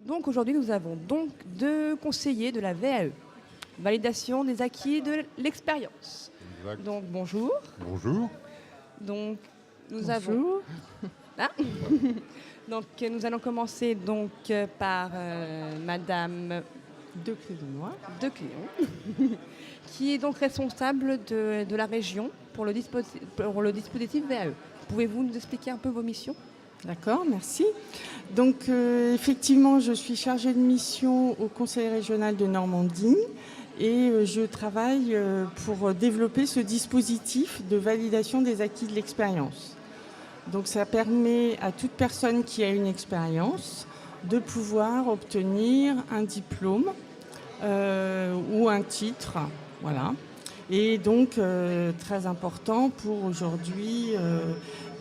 Donc aujourd'hui, nous avons donc deux conseillers de la VAE, validation des acquis de l'expérience. Exact. Donc bonjour. Bonjour. Donc nous Bonjour. avons. Ah. Donc nous allons commencer donc par Madame De Clédenois. de Cléon, qui est donc responsable de la région pour le dispositif VAE. Pouvez-vous nous expliquer un peu vos missions ? D'accord, merci. Donc effectivement, je suis chargée de mission au Conseil régional de Normandie et je travaille pour développer ce dispositif de validation des acquis de l'expérience. Donc ça permet à toute personne qui a une expérience de pouvoir obtenir un diplôme ou un titre, voilà. Et donc très important pour aujourd'hui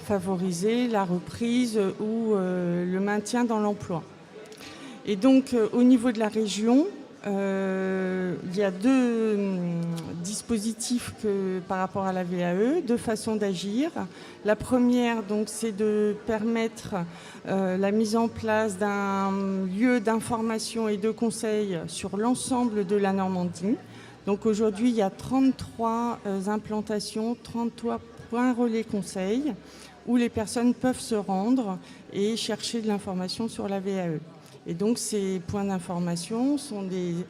favoriser la reprise ou le maintien dans l'emploi. Et donc au niveau de la région, il y a deux dispositifs par rapport à la VAE, deux façons d'agir. La première, donc, c'est de permettre la mise en place d'un lieu d'information et de conseil sur l'ensemble de la Normandie. Donc aujourd'hui, il y a 33 implantations, 33 points relais conseil où les personnes peuvent se rendre et chercher de l'information sur la VAE. Et donc ces points d'information sont des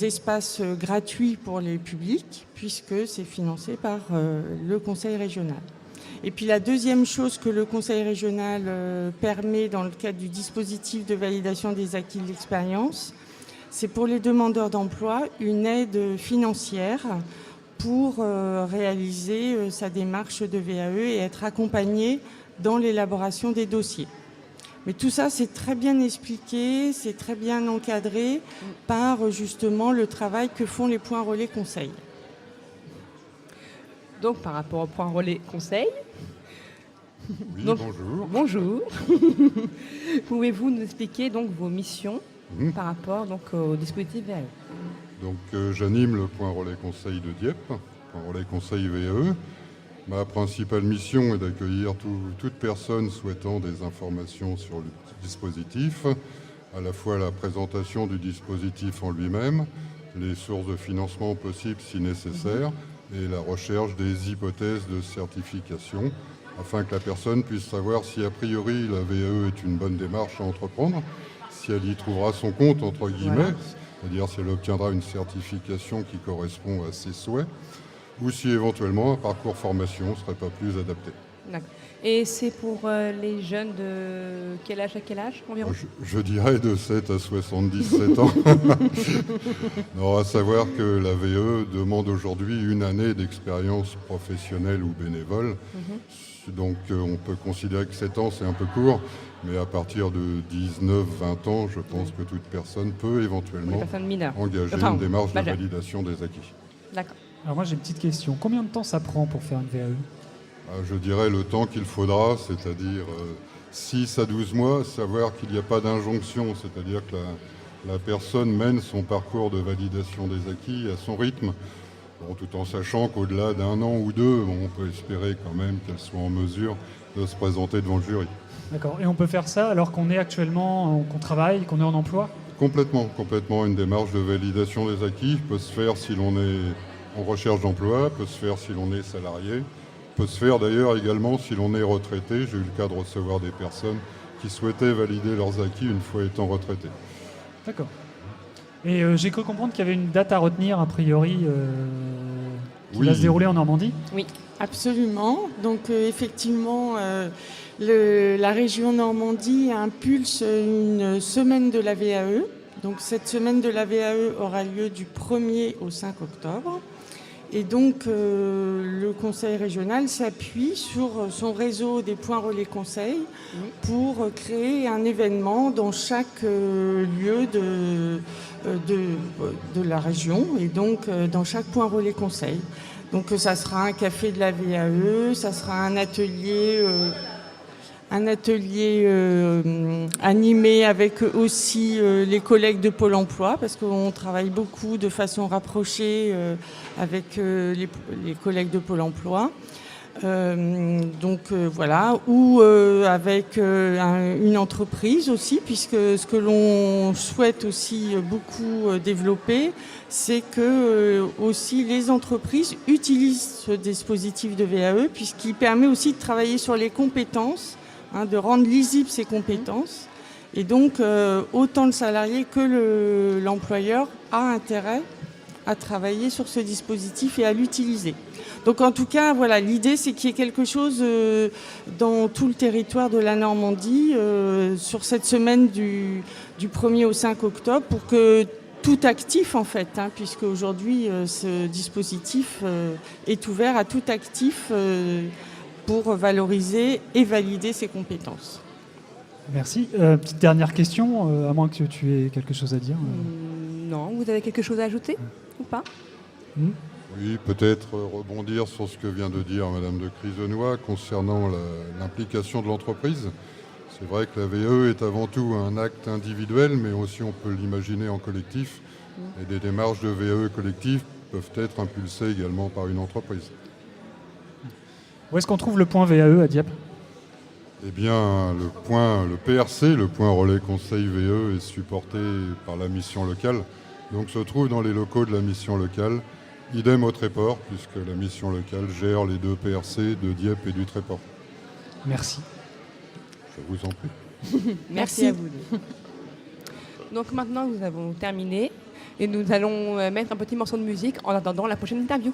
espaces gratuits pour les publics puisque c'est financé par le Conseil régional. Et puis la deuxième chose que le Conseil régional permet dans le cadre du dispositif de validation des acquis de l'expérience, c'est pour les demandeurs d'emploi une aide financière pour réaliser sa démarche de VAE et être accompagné dans l'élaboration des dossiers. Mais tout ça, c'est très bien expliqué, c'est très bien encadré par justement le travail que font les points relais conseil. Donc par rapport au point relais conseil. Oui, Donc, bonjour. Bonjour. Pouvez-vous nous expliquer donc vos missions par rapport donc au dispositif VAE ? Donc j'anime le point relais conseil de Dieppe, point relais conseil VAE. Ma principale mission est d'accueillir toute personne souhaitant des informations sur le dispositif, à la fois la présentation du dispositif en lui-même, les sources de financement possibles si nécessaire, et la recherche des hypothèses de certification, afin que la personne puisse savoir si a priori la VAE est une bonne démarche à entreprendre, si elle y trouvera son compte, entre guillemets, Voilà. c'est-à-dire si elle obtiendra une certification qui correspond à ses souhaits, ou si éventuellement un parcours formation ne serait pas plus adapté. D'accord. Et c'est pour les jeunes de quel âge à quel âge environ ? Je dirais de 7 à 77 ans. Non, à savoir que la VE demande aujourd'hui une année d'expérience professionnelle ou bénévole. Donc on peut considérer que 7 ans c'est un peu court, mais à partir de 19-20 ans, je pense que toute personne peut éventuellement engager une démarche de validation des acquis. D'accord. Alors moi j'ai une petite question. Combien de temps ça prend pour faire une VAE ? Je dirais le temps qu'il faudra, c'est-à-dire 6 à 12 mois, savoir qu'il n'y a pas d'injonction, c'est-à-dire que la personne mène son parcours de validation des acquis à son rythme, tout en sachant qu'au-delà d'un an ou deux, on peut espérer quand même qu'elle soit en mesure de se présenter devant le jury. D'accord. Et on peut faire ça alors qu'on est actuellement, qu'on travaille, qu'on est en emploi ? Complètement. Une démarche de validation des acquis peut se faire si l'on est en recherche d'emploi, peut se faire si l'on est salarié, peut se faire d'ailleurs également si l'on est retraité. J'ai eu le cas de recevoir des personnes qui souhaitaient valider leurs acquis une fois étant retraités. D'accord. Et j'ai cru comprendre qu'il y avait une date à retenir, a priori, qui va se dérouler en Normandie ? Oui. Absolument. Donc effectivement, la région Normandie impulse une semaine de la VAE. Donc cette semaine de la VAE aura lieu du 1er au 5 octobre. Et donc le Conseil régional s'appuie sur son réseau des points relais conseil pour créer un événement dans chaque lieu de la région et donc dans chaque point relais conseil. Donc ça sera un café de la VAE, ça sera un atelier animé avec aussi les collègues de Pôle emploi, parce qu'on travaille beaucoup de façon rapprochée avec les collègues de Pôle emploi. Voilà, ou avec une entreprise aussi, puisque ce que l'on souhaite aussi beaucoup développer, c'est que aussi les entreprises utilisent ce dispositif de VAE, puisqu'il permet aussi de travailler sur les compétences, de rendre lisibles ces compétences. Et donc, autant le salarié que l'employeur a intérêt à travailler sur ce dispositif et à l'utiliser. Donc en tout cas, voilà, l'idée c'est qu'il y ait quelque chose dans tout le territoire de la Normandie sur cette semaine du 1er au 5 octobre pour que tout actif en fait, puisque aujourd'hui ce dispositif est ouvert à tout actif pour valoriser et valider ses compétences. Merci. Petite dernière question, à moins que tu aies quelque chose à dire. Non, vous avez quelque chose à ajouter ou pas? Oui, peut-être rebondir sur ce que vient de dire Madame de Crisenoy concernant l'implication de l'entreprise. C'est vrai que la VAE est avant tout un acte individuel, mais aussi on peut l'imaginer en collectif. Et des démarches de VAE collectif peuvent être impulsées également par une entreprise. Où est-ce qu'on trouve le point VAE à Dieppe? Eh bien, le PRC, le point relais conseil VAE, est supporté par la mission locale. Donc se trouve dans les locaux de la mission locale. Idem au Tréport, puisque la mission locale gère les deux PRC de Dieppe et du Tréport. Merci. Je vous en prie. Merci à vous deux. Donc maintenant, nous avons terminé et nous allons mettre un petit morceau de musique en attendant la prochaine interview.